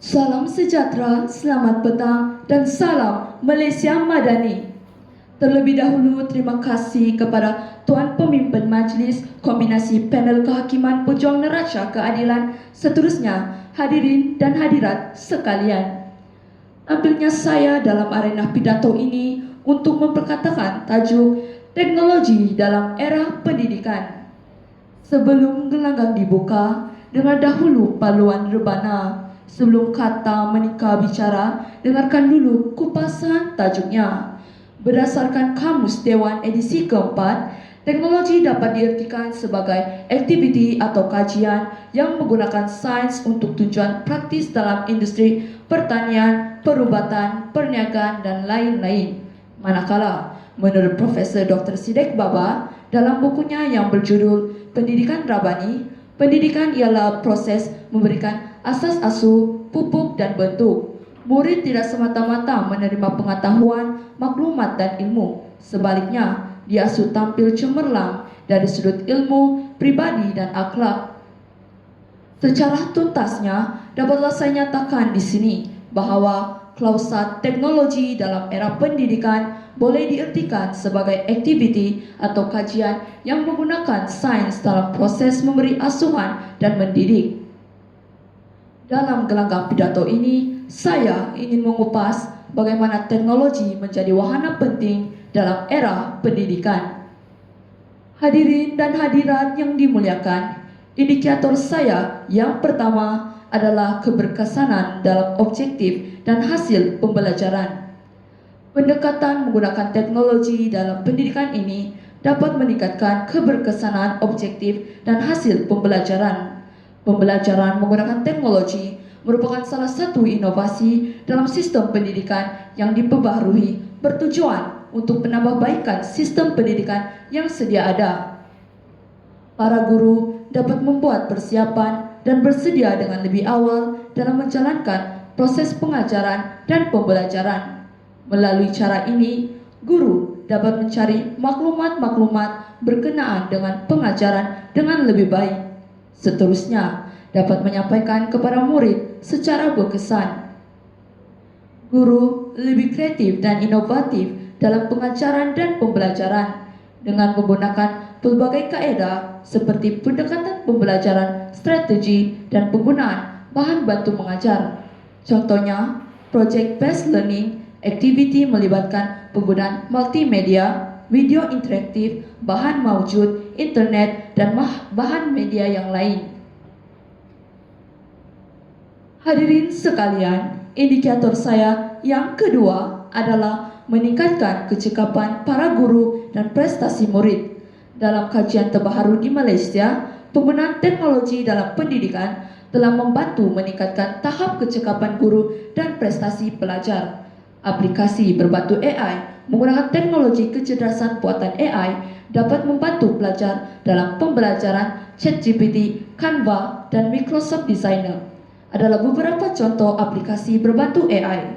Salam sejahtera, selamat petang dan salam Malaysia Madani. Terlebih dahulu terima kasih kepada Tuan Pemimpin Majlis Kombinasi Panel Kehakiman Pejuang Neraca Keadilan, seterusnya hadirin dan hadirat sekalian. Tampilnya saya dalam arena pidato ini untuk memperkatakan tajuk teknologi dalam era pendidikan. Sebelum gelanggang dibuka, dengar dahulu paluan rebana. Sebelum kata menikah bicara, dengarkan dulu kupasan tajuknya. Berdasarkan Kamus Dewan edisi keempat, teknologi dapat diartikan sebagai aktiviti atau kajian yang menggunakan sains untuk tujuan praktis dalam industri pertanian, perubatan, perniagaan, dan lain-lain. Manakala, menurut Profesor Dr. Sidek Baba, dalam bukunya yang berjudul Pendidikan Rabani, pendidikan ialah proses memberikan asas asuh, pupuk dan bentuk. Murid tidak semata-mata menerima pengetahuan, maklumat dan ilmu. Sebaliknya, diasuh tampil cemerlang dari sudut ilmu, pribadi dan akhlak. Secara tuntasnya, dapatlah saya nyatakan di sini bahwa klausa teknologi dalam era pendidikan boleh diartikan sebagai aktiviti atau kajian yang menggunakan sains dalam proses memberi asuhan dan mendidik. Dalam gelanggang pidato ini, saya ingin mengupas bagaimana teknologi menjadi wahana penting dalam era pendidikan. Hadirin dan hadirat yang dimuliakan, indikator saya yang pertama adalah keberkesanan dalam objektif dan hasil pembelajaran. Pendekatan menggunakan teknologi dalam pendidikan ini dapat meningkatkan keberkesanan objektif dan hasil pembelajaran. Pembelajaran menggunakan teknologi merupakan salah satu inovasi dalam sistem pendidikan yang diperbaharui bertujuan untuk menambahbaikan sistem pendidikan yang sedia ada. Para guru dapat membuat persiapan dan bersedia dengan lebih awal dalam menjalankan proses pengajaran dan pembelajaran. Melalui cara ini, guru dapat mencari maklumat-maklumat berkenaan dengan pengajaran dengan lebih baik. Seterusnya, dapat menyampaikan kepada murid secara berkesan. Guru lebih kreatif dan inovatif dalam pengajaran dan pembelajaran dengan menggunakan pelbagai kaedah seperti pendekatan pembelajaran, strategi, dan penggunaan bahan bantu mengajar. Contohnya, Project Based Learning activity melibatkan penggunaan multimedia, video interaktif, bahan maujud, internet, dan bahan media yang lain. Hadirin sekalian, indikator saya yang kedua adalah meningkatkan kecekapan para guru dan prestasi murid. Dalam kajian terbaru di Malaysia, penggunaan teknologi dalam pendidikan telah membantu meningkatkan tahap kecekapan guru dan prestasi pelajar. Aplikasi berbantu AI menggunakan teknologi kecerdasan buatan AI dapat membantu pelajar dalam pembelajaran. ChatGPT, Canva, dan Microsoft Designer adalah beberapa contoh aplikasi berbantu AI.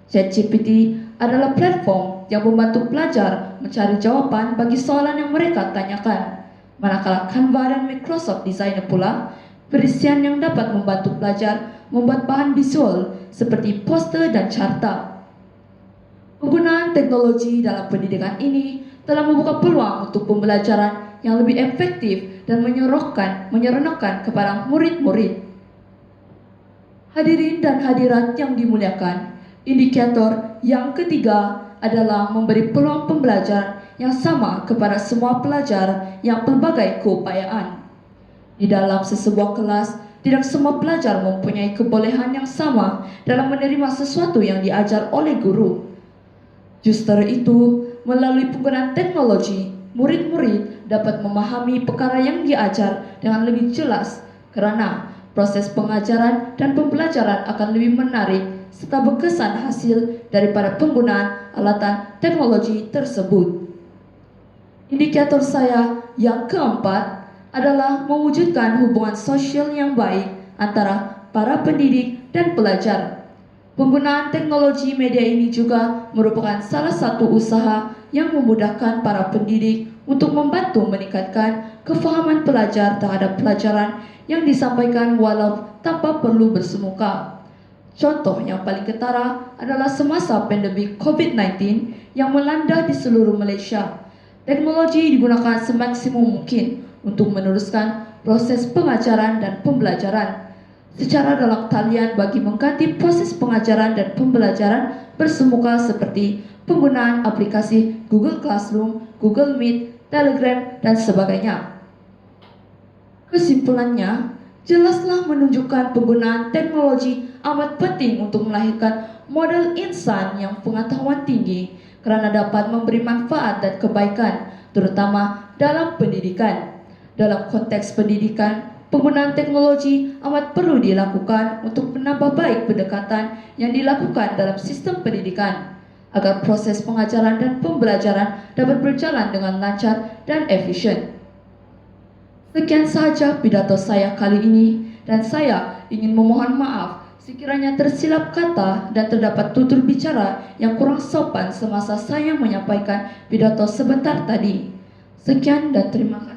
ChatGPT adalah platform yang membantu pelajar mencari jawapan bagi soalan yang mereka tanyakan. Manakala Canva dan Microsoft Designer pula, perisian yang dapat membantu pelajar membuat bahan visual seperti poster dan carta. Penggunaan teknologi dalam pendidikan ini telah membuka peluang untuk pembelajaran yang lebih efektif dan menyeronokkan kepada murid-murid. Hadirin dan hadirat yang dimuliakan, indikator yang ketiga adalah memberi peluang pembelajaran yang sama kepada semua pelajar yang pelbagai keupayaan. Di dalam sesebuah kelas, tidak semua pelajar mempunyai kebolehan yang sama dalam menerima sesuatu yang diajar oleh guru. Justru itu, melalui penggunaan teknologi, murid-murid dapat memahami perkara yang diajar dengan lebih jelas kerana proses pengajaran dan pembelajaran akan lebih menarik serta berkesan hasil daripada penggunaan alatan teknologi tersebut. Indikator saya yang keempat adalah mewujudkan hubungan sosial yang baik antara para pendidik dan pelajar. Penggunaan teknologi media ini juga merupakan salah satu usaha yang memudahkan para pendidik untuk membantu meningkatkan kefahaman pelajar terhadap pelajaran yang disampaikan walau tanpa perlu bersemuka. Contoh yang paling ketara adalah semasa pandemi COVID-19 yang melanda di seluruh Malaysia. Teknologi digunakan semaksimum mungkin untuk meneruskan proses pengajaran dan pembelajaran secara dalam talian bagi mengganti proses pengajaran dan pembelajaran bersemuka seperti penggunaan aplikasi Google Classroom, Google Meet, Telegram, dan sebagainya. Kesimpulannya, jelaslah menunjukkan penggunaan teknologi amat penting untuk melahirkan model insan yang pengetahuan tinggi kerana dapat memberi manfaat dan kebaikan, terutama dalam pendidikan. Dalam konteks pendidikan, penggunaan teknologi amat perlu dilakukan untuk menambah baik pendekatan yang dilakukan dalam sistem pendidikan, agar proses pengajaran dan pembelajaran dapat berjalan dengan lancar dan efisien. Sekian sahaja pidato saya kali ini, dan saya ingin memohon maaf sekiranya tersilap kata dan terdapat tutur bicara yang kurang sopan semasa saya menyampaikan pidato sebentar tadi. Sekian dan terima kasih.